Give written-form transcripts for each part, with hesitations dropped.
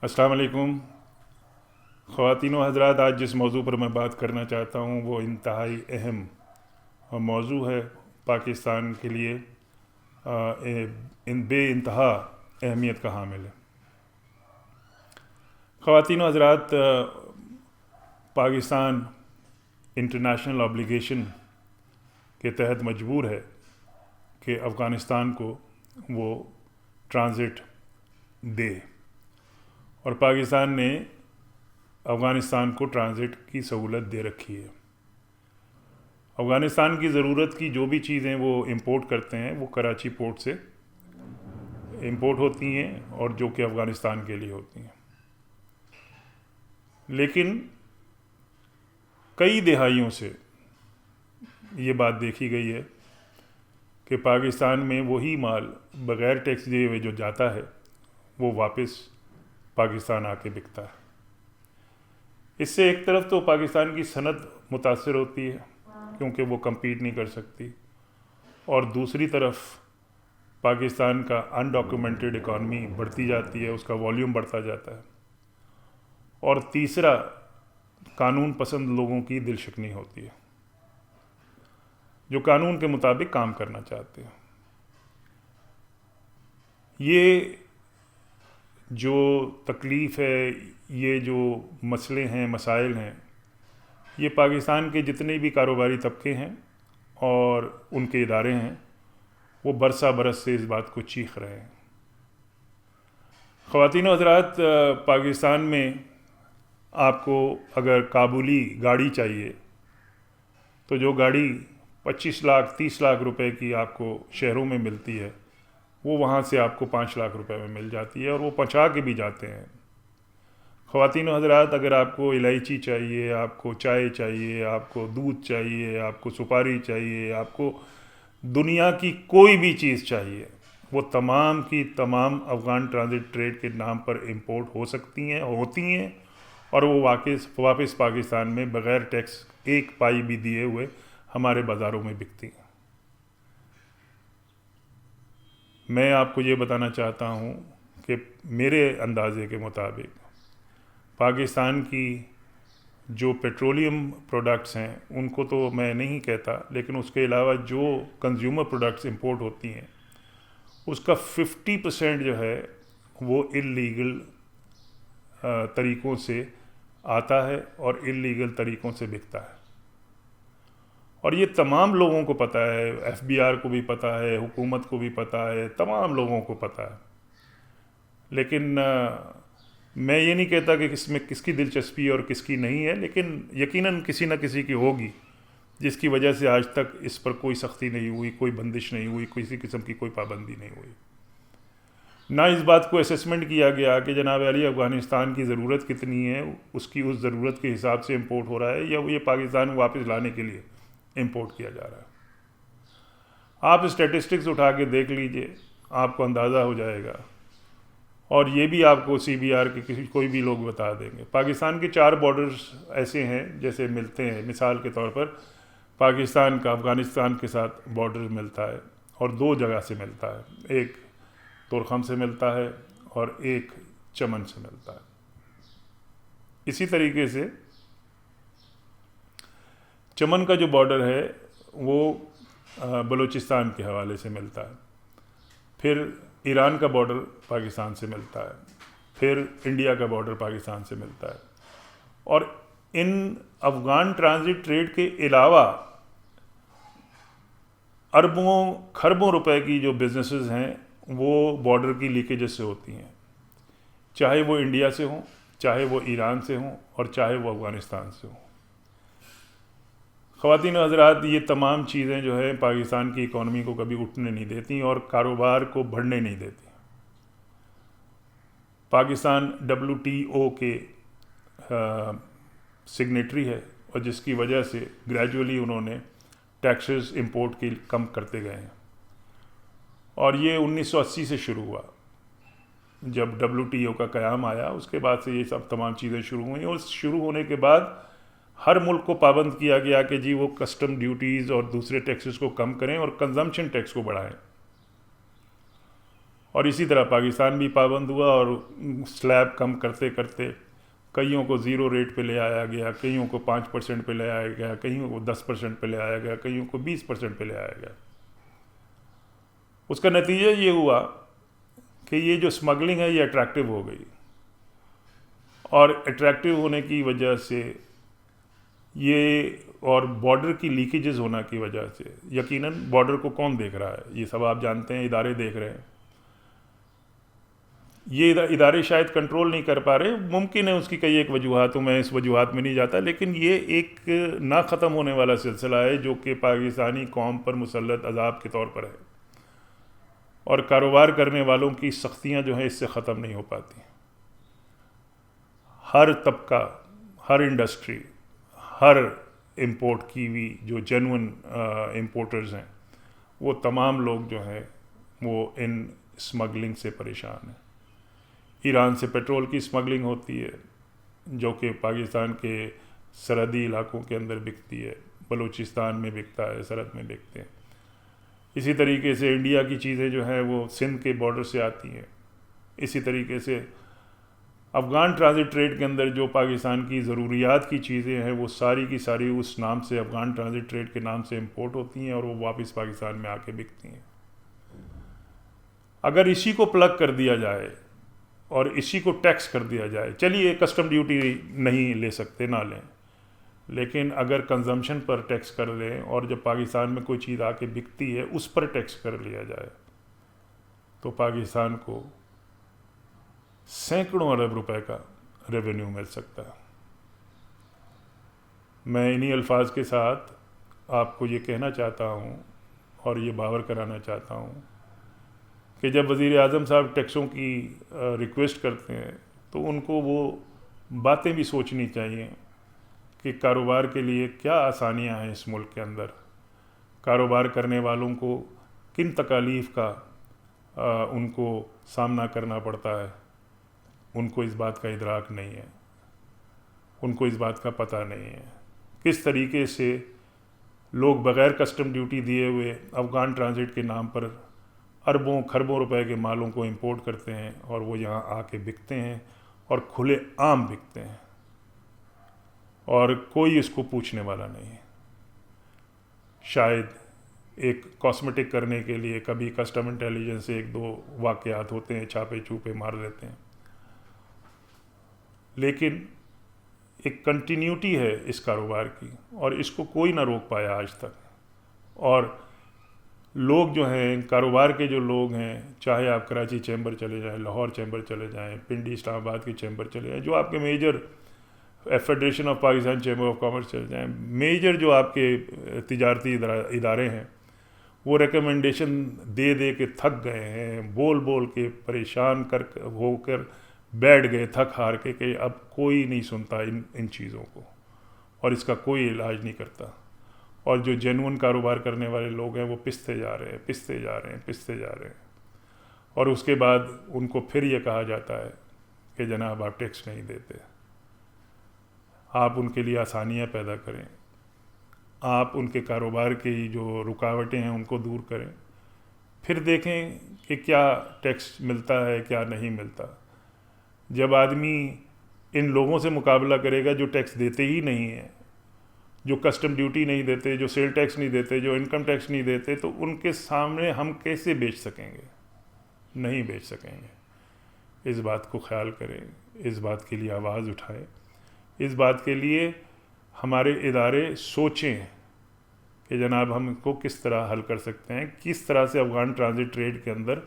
السلام علیکم خواتین و حضرات، آج جس موضوع پر میں بات کرنا چاہتا ہوں وہ انتہائی اہم موضوع ہے پاکستان کے لیے، ان بے انتہا اہمیت کا حامل ہے۔ خواتین و حضرات، پاکستان انٹرنیشنل آبلیگیشن کے تحت مجبور ہے کہ افغانستان کو وہ ٹرانزٹ دے، اور پاکستان نے افغانستان کو ٹرانزٹ کی سہولت دے رکھی ہے۔ افغانستان کی ضرورت کی جو بھی چیزیں وہ امپورٹ کرتے ہیں وہ کراچی پورٹ سے امپورٹ ہوتی ہیں، اور جو کہ افغانستان کے لیے ہوتی ہیں۔ لیکن کئی دہائیوں سے یہ بات دیکھی گئی ہے کہ پاکستان میں وہی مال بغیر ٹیکس دیے ہوئے جو جاتا ہے وہ واپس پاکستان آ کے بکتا ہے۔ اس سے ایک طرف تو پاکستان کی صنعت متاثر ہوتی ہے کیونکہ وہ کمپیٹ نہیں کر سکتی، اور دوسری طرف پاکستان کا انڈاکیومنٹڈ اکانومی بڑھتی جاتی ہے، اس کا والیوم بڑھتا جاتا ہے، اور تیسرا قانون پسند لوگوں کی دل شکنی ہوتی ہے جو قانون کے مطابق کام کرنا چاہتے ہیں۔ یہ جو تکلیف ہے، یہ جو مسئلے ہیں، مسائل ہیں، یہ پاکستان کے جتنے بھی کاروباری طبقے ہیں اور ان کے ادارے ہیں وہ برسہ برس سے اس بات کو چیخ رہے ہیں۔ خواتین و حضرات، پاکستان میں آپ کو اگر کابلی گاڑی چاہیے تو جو گاڑی 25 لاکھ 30 لاکھ روپے کی آپ کو شہروں میں ملتی ہے وہ وہاں سے آپ کو 5 لاکھ روپے میں مل جاتی ہے، اور وہ پہنچا کے بھی جاتے ہیں۔ خواتین و حضرات، اگر آپ کو الائچی چاہیے، آپ کو چائے چاہیے، آپ کو دودھ چاہیے، آپ کو سپاری چاہیے، آپ کو دنیا کی کوئی بھی چیز چاہیے، وہ تمام کی تمام افغان ٹرانزٹ ٹریڈ کے نام پر امپورٹ ہو سکتی ہیں، ہوتی ہیں، اور وہ واپس پاکستان میں بغیر ٹیکس ایک پائی بھی دیے ہوئے ہمارے بازاروں میں بکتی ہیں۔ میں آپ کو یہ بتانا چاہتا ہوں کہ میرے اندازے کے مطابق پاکستان کی جو پیٹرولیم پروڈکٹس ہیں ان کو تو میں نہیں کہتا، لیکن اس کے علاوہ جو کنزیومر پروڈکٹس امپورٹ ہوتی ہیں اس کا 50% جو ہے وہ اللیگل طریقوں سے آتا ہے اور اللیگل طریقوں سے بکتا ہے، اور یہ تمام لوگوں کو پتہ ہے، ایف بی آر کو بھی پتہ ہے، حکومت کو بھی پتہ ہے، تمام لوگوں کو پتہ ہے۔ لیکن میں یہ نہیں کہتا کہ اس میں کس کی دلچسپی اور کس کی نہیں ہے، لیکن یقیناً کسی نہ کسی کی ہوگی جس کی وجہ سے آج تک اس پر کوئی سختی نہیں ہوئی، کوئی بندش نہیں ہوئی، کسی قسم کی کوئی پابندی نہیں ہوئی۔ نہ اس بات کو اسیسمنٹ کیا گیا کہ جناب علی افغانستان کی ضرورت کتنی ہے، اس کی اس ضرورت کے حساب سے امپورٹ ہو رہا ہے یا یہ پاکستان واپس لانے کے لیے امپورٹ کیا جا رہا ہے۔ آپ اسٹیٹسٹکس اٹھا کے دیکھ لیجئے، آپ کو اندازہ ہو جائے گا، اور یہ بھی آپ کو سی بی آر کے کوئی بھی لوگ بتا دیں گے۔ پاکستان کے 4 بارڈرز ایسے ہیں جیسے ملتے ہیں، مثال کے طور پر پاکستان کا افغانستان کے ساتھ بارڈر ملتا ہے، اور 2 جگہ سے ملتا ہے، ایک تورخم سے ملتا ہے اور ایک چمن سے ملتا ہے۔ اسی طریقے سے چمن کا جو بارڈر ہے وہ بلوچستان کے حوالے سے ملتا ہے، پھر ایران کا بارڈر پاکستان سے ملتا ہے، پھر انڈیا کا بارڈر پاکستان سے ملتا ہے، اور ان افغان ٹرانزٹ ٹریڈ کے علاوہ اربوں کھربوں روپے کی جو بزنسز ہیں وہ بارڈر کی لیکیجز سے ہوتی ہیں، چاہے وہ انڈیا سے ہوں، چاہے وہ ایران سے ہوں، اور چاہے وہ افغانستان سے ہوں۔ خواتین و حضرات، یہ تمام چیزیں جو ہے پاکستان کی اکانومی کو کبھی اٹھنے نہیں دیتی اور کاروبار کو بڑھنے نہیں دیتی۔ پاکستان WTO کے سگنیٹری ہے، اور جس کی وجہ سے گریجولی انہوں نے ٹیکسز امپورٹ کی کم کرتے گئے ہیں، اور یہ 1980 سے شروع ہوا جب WTO کا قیام آیا، اس کے بعد سے یہ سب تمام چیزیں شروع ہوئیں، اور شروع ہونے کے بعد ہر ملک کو پابند کیا گیا کہ جی وہ کسٹم ڈیوٹیز اور دوسرے ٹیکسز کو کم کریں اور کنزمپشن ٹیکس کو بڑھائیں، اور اسی طرح پاکستان بھی پابند ہوا، اور سلیب کم کرتے کرتے کئیوں کو 0 ریٹ پہ لے آیا گیا، کئیوں کو 5% پہ لے آیا گیا، کئیوں کو 10% پہ لے آیا گیا، کئیوں کو 20% پہ لے آیا گیا۔ اس کا نتیجہ یہ ہوا کہ یہ جو اسمگلنگ ہے یہ اٹریکٹیو ہو گئی، اور اٹریکٹیو ہونے کی وجہ سے یہ، اور بارڈر کی لیکیجز ہونا کی وجہ سے، یقیناً بارڈر کو کون دیکھ رہا ہے؟ یہ سب آپ جانتے ہیں، ادارے دیکھ رہے ہیں۔ یہ ادارے شاید کنٹرول نہیں کر پا رہے، ممکن ہے اس کی کئی ایک وجوہات ہوں، میں اس وجوہات میں نہیں جاتا، لیکن یہ ایک نہ ختم ہونے والا سلسلہ ہے جو کہ پاکستانی قوم پر مسلط عذاب کے طور پر ہے، اور کاروبار کرنے والوں کی سختیاں جو ہیں اس سے ختم نہیں ہو پاتی۔ ہر طبقہ، ہر انڈسٹری، ہر امپورٹ کی ہوئی جو جینون امپورٹرز ہیں، وہ تمام لوگ جو ہیں وہ ان اسمگلنگ سے پریشان ہیں۔ ایران سے پیٹرول کی اسمگلنگ ہوتی ہے جو کہ پاکستان کے سرحدی علاقوں کے اندر بکتی ہے، بلوچستان میں بکتا ہے، سرحد میں بکتے ہیں۔ اسی طریقے سے انڈیا کی چیزیں جو ہیں وہ سندھ کے بارڈر سے آتی ہیں۔ اسی طریقے سے افغان ٹرانزٹ ٹریڈ کے اندر جو پاکستان کی ضروریات کی چیزیں ہیں وہ ساری کی ساری اس نام سے، افغان ٹرانزٹ ٹریڈ کے نام سے امپورٹ ہوتی ہیں، اور وہ واپس پاکستان میں آ کے بکتی ہیں۔ اگر اسی کو پلگ کر دیا جائے اور اسی کو ٹیکس کر دیا جائے، چلیے کسٹم ڈیوٹی نہیں لے سکتے، نہ لیں، لیکن اگر کنزمپشن پر ٹیکس کر لیں، اور جب پاکستان میں کوئی چیز آ کے بکتی ہے اس پر ٹیکس کر لیا جائے، تو پاکستان کو سینکڑوں ارب روپے کا ریونیو مل سکتا ہے۔ میں انہی الفاظ کے ساتھ آپ کو یہ کہنا چاہتا ہوں اور یہ باور کرانا چاہتا ہوں کہ جب وزیر اعظم صاحب ٹیکسوں کی ریکویسٹ کرتے ہیں تو ان کو وہ باتیں بھی سوچنی چاہیے کہ کاروبار کے لیے کیا آسانیاں ہیں اس ملک کے اندر، کاروبار کرنے والوں کو کن تکالیف کا ان کو سامنا کرنا پڑتا ہے۔ ان کو اس بات کا ادراک نہیں ہے، ان کو اس بات کا پتہ نہیں ہے کس طریقے سے لوگ بغیر کسٹم ڈیوٹی دیے ہوئے افغان ٹرانزٹ کے نام پر اربوں کھربوں روپے کے مالوں کو امپورٹ کرتے ہیں، اور وہ یہاں آ کے بکتے ہیں، اور کھلے عام بکتے ہیں، اور کوئی اس کو پوچھنے والا نہیں ہے۔ شاید ایک کاسمیٹک کرنے کے لیے کبھی کسٹم انٹیلیجنس سے 1-2 واقعات ہوتے ہیں، چھاپے چوپے مار دیتے ہیں، لیکن ایک کنٹینیوٹی ہے اس کاروبار کی، اور اس کو کوئی نہ روک پایا آج تک۔ اور لوگ جو ہیں، کاروبار کے جو لوگ ہیں، چاہے آپ کراچی چیمبر چلے جائیں، لاہور چیمبر چلے جائیں، پنڈی اسلام آباد کی چیمبر چلے جائیں، جو آپ کے major federation of Pakistan chamber of commerce چلے جائیں، میجر جو آپ کے تجارتی ادارے ہیں، وہ ریکمنڈیشن دے دے کے تھک گئے ہیں، بول بول کے پریشان ہو کر بیٹھ گئے تھک ہار کے کہ اب کوئی نہیں سنتا ان چیزوں کو، اور اس کا کوئی علاج نہیں کرتا۔ اور جو جینون کاروبار کرنے والے لوگ ہیں وہ پستے جا رہے ہیں، اور اس کے بعد ان کو پھر یہ کہا جاتا ہے کہ جناب آپ ٹیکس نہیں دیتے۔ آپ ان کے لیے آسانیاں پیدا کریں، آپ ان کے کاروبار کی جو رکاوٹیں ہیں ان کو دور کریں، پھر دیکھیں کہ کیا ٹیکس ملتا ہے کیا نہیں ملتا۔ جب آدمی ان لوگوں سے مقابلہ کرے گا جو ٹیکس دیتے ہی نہیں ہیں، جو کسٹم ڈیوٹی نہیں دیتے، جو سیل ٹیکس نہیں دیتے، جو انکم ٹیکس نہیں دیتے، تو ان کے سامنے ہم کیسے بیچ سکیں گے؟ نہیں بیچ سکیں گے۔ اس بات کو خیال کریں، اس بات کے لیے آواز اٹھائیں، اس بات کے لیے ہمارے ادارے سوچیں کہ جناب ہم کو کس طرح حل کر سکتے ہیں، کس طرح سے افغان ٹرانزٹ ٹریڈ کے اندر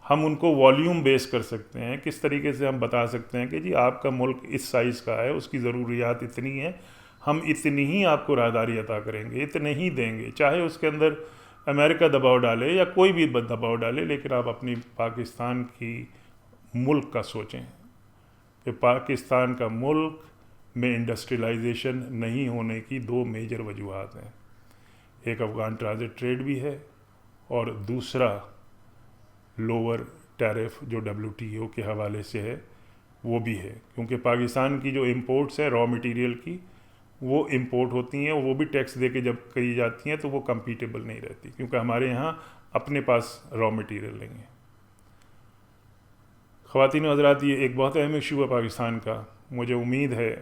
ہم ان کو والیوم بیس کر سکتے ہیں، کس طریقے سے ہم بتا سکتے ہیں کہ جی آپ کا ملک اس سائز کا ہے، اس کی ضروریات اتنی ہیں، ہم اتنی ہی آپ کو راہداری عطا کریں گے، اتنے ہی دیں گے، چاہے اس کے اندر امریکہ دباؤ ڈالے یا کوئی بھی دباؤ ڈالے، لیکن آپ اپنی پاکستان کی ملک کا سوچیں کہ پاکستان کا ملک میں انڈسٹریلائزیشن نہیں ہونے کی 2 میجر وجوہات ہیں۔ ایک افغان ٹرانزٹ ٹریڈ بھی ہے، اور دوسرا لوور ٹیرف جو WTO کے حوالے سے ہے وہ بھی ہے، کیونکہ پاکستان کی جو امپورٹس ہیں را مٹیریل کی، وہ امپورٹ ہوتی ہیں، وہ بھی ٹیکس دے کے جب کی جاتی ہیں تو وہ کمپیٹیبل نہیں رہتی، کیونکہ ہمارے یہاں اپنے پاس را مٹیریل نہیں ہے۔ خواتین و حضرات، یہ ایک بہت اہم ایشو ہے پاکستان کا. مجھے امید ہے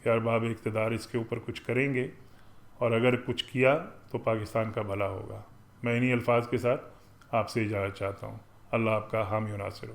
کہ ارباب اقتدار اس کے اوپر کچھ کریں گے، اور اگر کچھ کیا تو پاکستان کا بھلا ہوگا. میں انہی الفاظ کے ساتھ آپ سے اجازت چاہتا ہوں. اللہ آپ کا حامی و ناصر ہو.